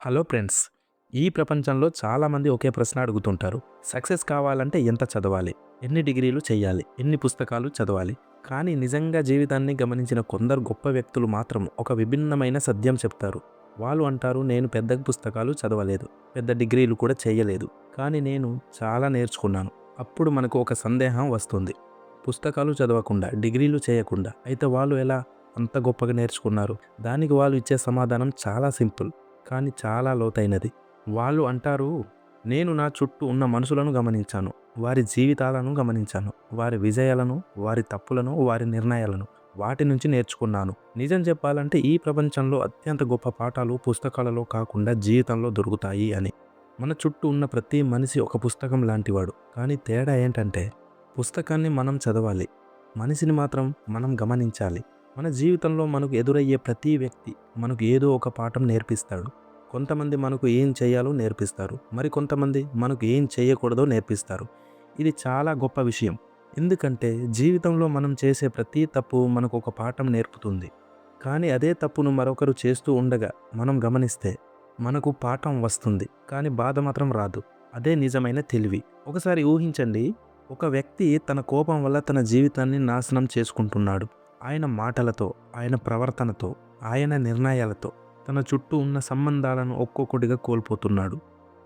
Hello friends. ఈ ప్రపంచంలో చాలామంది ఒకే ప్రశ్న అడుగుతుంటారు. సక్సెస్ కావాలంటే ఎంత చదవాలి? ఎన్ని డిగ్రీలు చేయాలి? ఎన్ని పుస్తకాలు చదవాలి? కానీ నిజంగా జీవితాన్ని గమనించిన కొందరు గొప్ప వ్యక్తులు మాత్రం ఒక విభిన్నమైన సత్యం చెప్తారు. వాళ్ళు అంటారు, నేను పెద్ద పుస్తకాలు చదవలేదు, పెద్ద డిగ్రీలు కూడా చేయలేదు, కానీ నేను చాలా నేర్చుకున్నాను. అప్పుడు మనకు ఒక సందేహం వస్తుంది. పుస్తకాలు చదవకుండా, డిగ్రీలు చేయకుండా అయితే వాళ్ళు ఎలా అంత గొప్పగా నేర్చుకున్నారు? దానికి వాళ్ళు ఇచ్చే సమాధానం చాలా సింపుల్, కానీ చాలా లోతైనది. వాళ్ళు అంటారు, నేను నా చుట్టూ ఉన్న మనుషులను గమనించాను, వారి జీవితాలను గమనించాను, వారి విజయాలను, వారి తప్పులను, వారి నిర్ణయాలను, వాటి నుంచి నేర్చుకున్నాను. నిజం చెప్పాలంటే ఈ ప్రపంచంలో అత్యంత గొప్ప పాఠాలు పుస్తకాలలో కాకుండా జీవితంలో దొరుకుతాయి అని. మన చుట్టూ ఉన్న ప్రతి మనిషి ఒక పుస్తకం లాంటివాడు, కానీ తేడా ఏంటంటే పుస్తకాన్ని మనం చదవాలి, మనిషిని మాత్రం మనం గమనించాలి. మన జీవితంలో మనకు ఎదురయ్యే ప్రతి వ్యక్తి మనకు ఏదో ఒక పాఠం నేర్పిస్తాడు. కొంతమంది మనకు ఏం చేయాలో నేర్పిస్తారు, మరి కొంతమంది మనకు ఏం చేయకూడదో నేర్పిస్తారు. ఇది చాలా గొప్ప విషయం. ఎందుకంటే జీవితంలో మనం చేసే ప్రతి తప్పు మనకు ఒక పాఠం నేర్పుతుంది. కానీ అదే తప్పును మరొకరు చేస్తూ ఉండగా మనం గమనిస్తే మనకు పాఠం వస్తుంది, కానీ బాధ మాత్రం రాదు. అదే నిజమైన తెలివి. ఒకసారి ఊహించండి, ఒక వ్యక్తి తన కోపం వల్ల తన జీవితాన్ని నాశనం చేసుకుంటున్నాడు. ఆయన మాటలతో, ఆయన ప్రవర్తనతో, ఆయన నిర్ణయాలతో తన చుట్టూ ఉన్న సంబంధాలను ఒక్కొక్కటిగా కోల్పోతున్నాడు.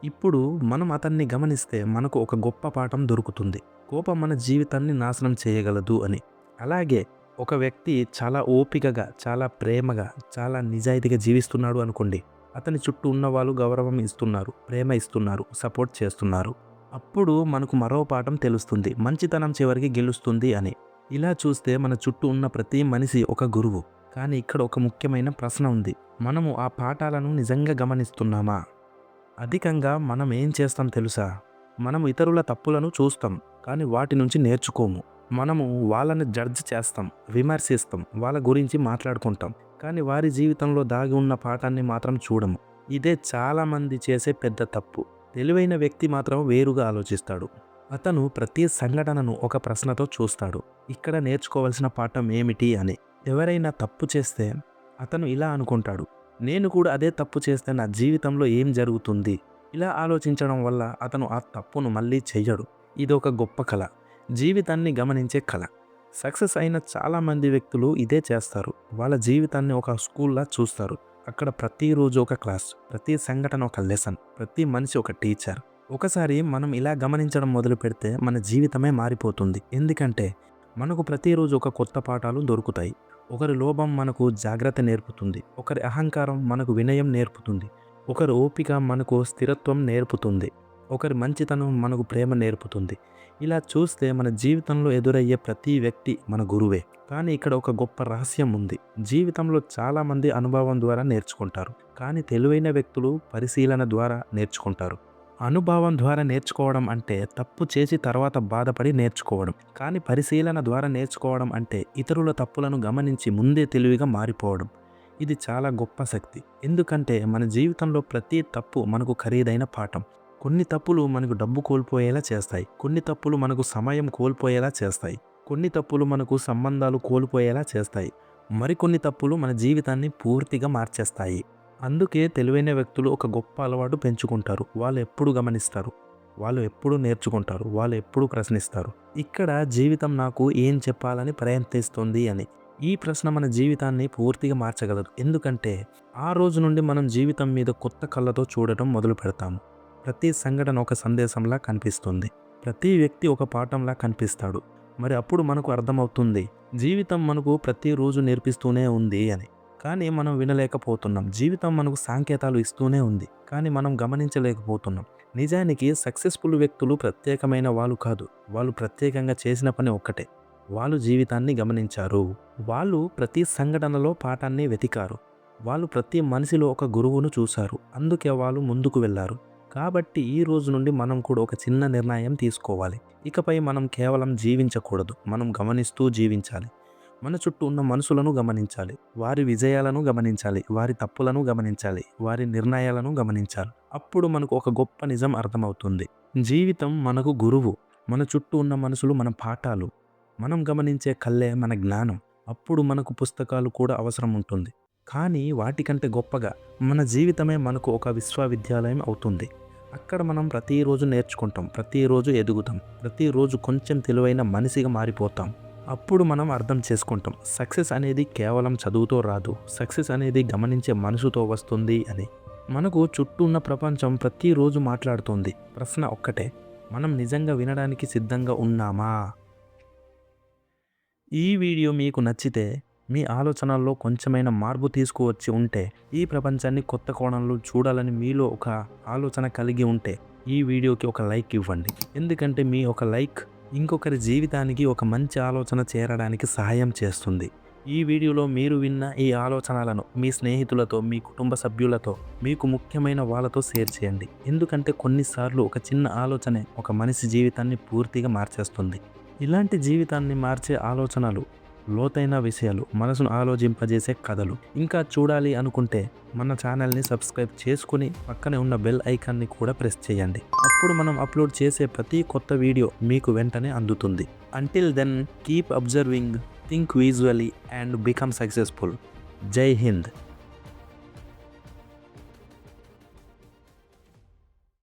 ఇప్పుడు మనం అతన్ని గమనిస్తే మనకు ఒక గొప్ప పాఠం దొరుకుతుంది. కోపం మన జీవితాన్ని నాశనం చేయగలదు అని. అలాగే ఒక వ్యక్తి చాలా ఓపికగా, చాలా ప్రేమగా, చాలా నిజాయితీగా జీవిస్తున్నాడు అనుకోండి. అతని చుట్టూ ఉన్న వాళ్ళు గౌరవం ఇస్తున్నారు, ప్రేమ ఇస్తున్నారు, సపోర్ట్ చేస్తున్నారు. అప్పుడు మనకు మరో పాఠం తెలుస్తుంది, మంచితనం చివరికి గెలుస్తుంది అని. ఇలా చూస్తే మన చుట్టూ ఉన్న ప్రతి మనిషి ఒక గురువు. కానీ ఇక్కడ ఒక ముఖ్యమైన ప్రశ్న ఉంది. మనము ఆ పాఠాలను నిజంగా గమనిస్తున్నామా? అధికంగా మనం ఏం చేస్తాం తెలుసా? మనం ఇతరుల తప్పులను చూస్తాం, కానీ వాటి నుంచి నేర్చుకోము. మనము వాళ్ళని జడ్జ్ చేస్తాం, విమర్శిస్తాం, వాళ్ళ గురించి మాట్లాడుకుంటాం, కానీ వారి జీవితంలో దాగి ఉన్న పాఠాన్ని మాత్రం చూడము. ఇదే చాలామంది చేసే పెద్ద తప్పు. తెలివైన వ్యక్తి మాత్రం వేరుగా ఆలోచిస్తాడు. అతను ప్రతి సంఘటనను ఒక ప్రశ్నతో చూస్తాడు. ఇక్కడ నేర్చుకోవాల్సిన పాఠం ఏమిటి అని. ఎవరైనా తప్పు చేస్తే అతను ఇలా అనుకుంటాడు, నేను కూడా అదే తప్పు చేస్తే నా జీవితంలో ఏం జరుగుతుంది? ఇలా ఆలోచించడం వల్ల అతను ఆ తప్పును మళ్ళీ చెయ్యడు. ఇది ఒక గొప్ప కళ, జీవితాన్ని గమనించే కళ. సక్సెస్ అయిన చాలామంది వ్యక్తులు ఇదే చేస్తారు. వాళ్ళ జీవితాన్ని ఒక స్కూల్లా చూస్తారు. అక్కడ ప్రతిరోజు ఒక క్లాస్, ప్రతి సంఘటన ఒక లెసన్, ప్రతి మనిషి ఒక టీచర్. ఒకసారి మనం ఇలా గమనించడం మొదలు పెడితే మన జీవితమే మారిపోతుంది. ఎందుకంటే మనకు ప్రతిరోజు ఒక కొత్త పాఠాలు దొరుకుతాయి. ఒకరి లోభం మనకు జాగ్రత్త నేర్పుతుంది, ఒకరి అహంకారం మనకు వినయం నేర్పుతుంది, ఒకరి ఓపిక మనకు స్థిరత్వం నేర్పుతుంది, ఒకరి మంచితనం మనకు ప్రేమ నేర్పుతుంది. ఇలా చూస్తే మన జీవితంలో ఎదురయ్యే ప్రతి వ్యక్తి మన గురువే. కానీ ఇక్కడ ఒక గొప్ప రహస్యం ఉంది. జీవితంలో చాలామంది అనుభవం ద్వారా నేర్చుకుంటారు, కానీ తెలివైన వ్యక్తులు పరిశీలన ద్వారా నేర్చుకుంటారు. అనుభవం ద్వారా నేర్చుకోవడం అంటే తప్పు చేసి తర్వాత బాధపడి నేర్చుకోవడం. కానీ పరిశీలన ద్వారా నేర్చుకోవడం అంటే ఇతరుల తప్పులను గమనించి ముందే తెలివిగా మారిపోవడం. ఇది చాలా గొప్ప శక్తి. ఎందుకంటే మన జీవితంలో ప్రతి తప్పు మనకు ఖరీదైన పాఠం. కొన్ని తప్పులు మనకు డబ్బు కోల్పోయేలా చేస్తాయి, కొన్ని తప్పులు మనకు సమయం కోల్పోయేలా చేస్తాయి, కొన్ని తప్పులు మనకు సంబంధాలు కోల్పోయేలా చేస్తాయి, మరికొన్ని తప్పులు మన జీవితాన్ని పూర్తిగా మార్చేస్తాయి. అందుకే తెలివైన వ్యక్తులు ఒక గొప్ప అలవాటు పెంచుకుంటారు. వాళ్ళు ఎప్పుడు గమనిస్తారు, వాళ్ళు ఎప్పుడు నేర్చుకుంటారు, వాళ్ళు ఎప్పుడు ప్రశ్నిస్తారు. ఇక్కడ జీవితం నాకు ఏం చెప్పాలని ప్రయత్నిస్తుంది అని. ఈ ప్రశ్న మన జీవితాన్ని పూర్తిగా మార్చగలదు. ఎందుకంటే ఆ రోజు నుండి మనం జీవితం మీద కొత్త కళ్ళతో చూడటం మొదలు పెడతాము. ప్రతి సంఘటన ఒక సందేశంలా కనిపిస్తుంది, ప్రతి వ్యక్తి ఒక పాఠంలా కనిపిస్తాడు. మరి అప్పుడు మనకు అర్థమవుతుంది, జీవితం మనకు ప్రతిరోజు నేర్పిస్తూనే ఉంది అని. కానీ మనం వినలేకపోతున్నాం. జీవితం మనకు సంకేతాలు ఇస్తూనే ఉంది, కానీ మనం గమనించలేకపోతున్నాం. నిజానికి సక్సెస్ఫుల్ వ్యక్తులు ప్రత్యేకమైన వాళ్ళు కాదు. వాళ్ళు ప్రత్యేకంగా చేసిన పని ఒక్కటే, వాళ్ళు జీవితాన్ని గమనించారు. వాళ్ళు ప్రతి సంఘటనలో పాఠాన్ని వెతికారు. వాళ్ళు ప్రతి మనిషిలో ఒక గురువును చూశారు. అందుకే వాళ్ళు ముందుకు వెళ్ళారు. కాబట్టి ఈ రోజు నుండి మనం కూడా ఒక చిన్న నిర్ణయం తీసుకోవాలి. ఇకపై మనం కేవలం జీవించకూడదు, మనం గమనిస్తూ జీవించాలి. మన చుట్టూ ఉన్న మనుషులను గమనించాలి, వారి విజయాలను గమనించాలి, వారి తప్పులను గమనించాలి, వారి నిర్ణయాలను గమనించాలి. అప్పుడు మనకు ఒక గొప్ప నిజం అర్థమవుతుంది. జీవితం మనకు గురువు, మన చుట్టూ ఉన్న మనుషులు మన పాఠాలు, మనం గమనించే కళ్ళే మన జ్ఞానం. అప్పుడు మనకు పుస్తకాలు కూడా అవసరం ఉంటుంది, కానీ వాటికంటే గొప్పగా మన జీవితమే మనకు ఒక విశ్వవిద్యాలయం అవుతుంది. అక్కడ మనం ప్రతిరోజు నేర్చుకుంటాం, ప్రతిరోజు ఎదుగుతాం, ప్రతిరోజు కొంచెం తెలివైన మనిషిగా మారిపోతాం. అప్పుడు మనం అర్థం చేసుకుంటాం సక్సెస్ అనేది కేవలం చదువుతో రాదు, సక్సెస్ అనేది గమనించే మనసుతో వస్తుంది అని. మనకు చుట్టూ ఉన్న ప్రపంచం ప్రతిరోజు మాట్లాడుతుంది. ప్రశ్న ఒక్కటే, మనం నిజంగా వినడానికి సిద్ధంగా ఉన్నామా? ఈ వీడియో మీకు నచ్చితే, మీ ఆలోచనల్లో కొంచెమైనా మార్పు తీసుకువచ్చి ఉంటే, ఈ ప్రపంచాన్ని కొత్త కోణంలో చూడాలని మీలో ఒక ఆలోచన కలిగి ఉంటే, ఈ వీడియోకి ఒక లైక్ ఇవ్వండి. ఎందుకంటే మీ ఒక లైక్ ఇంకొకరి జీవితానికి ఒక మంచి ఆలోచన చేరడానికి సహాయం చేస్తుంది. ఈ వీడియోలో మీరు విన్న ఈ ఆలోచనలను మీ స్నేహితులతో, మీ కుటుంబ సభ్యులతో, మీకు ముఖ్యమైన వాళ్ళతో షేర్ చేయండి. ఎందుకంటే కొన్నిసార్లు ఒక చిన్న ఆలోచనే ఒక మనిషి జీవితాన్ని పూర్తిగా మార్చేస్తుంది. ఇలాంటి జీవితాన్ని మార్చే ఆలోచనలు, లోతైన విషయాలు, మనసును ఆలోచింపజేసే కథలు ఇంకా చూడాలి అనుకుంటే మన ఛానల్ని సబ్స్క్రైబ్ చేసుకుని పక్కనే ఉన్న బెల్ ఐకాన్ని కూడా ప్రెస్ చేయండి. అప్పుడు మనం అప్లోడ్ చేసే ప్రతి కొత్త వీడియో మీకు వెంటనే అందుతుంది. Until then keep observing, think visually and become successful. జై హింద్.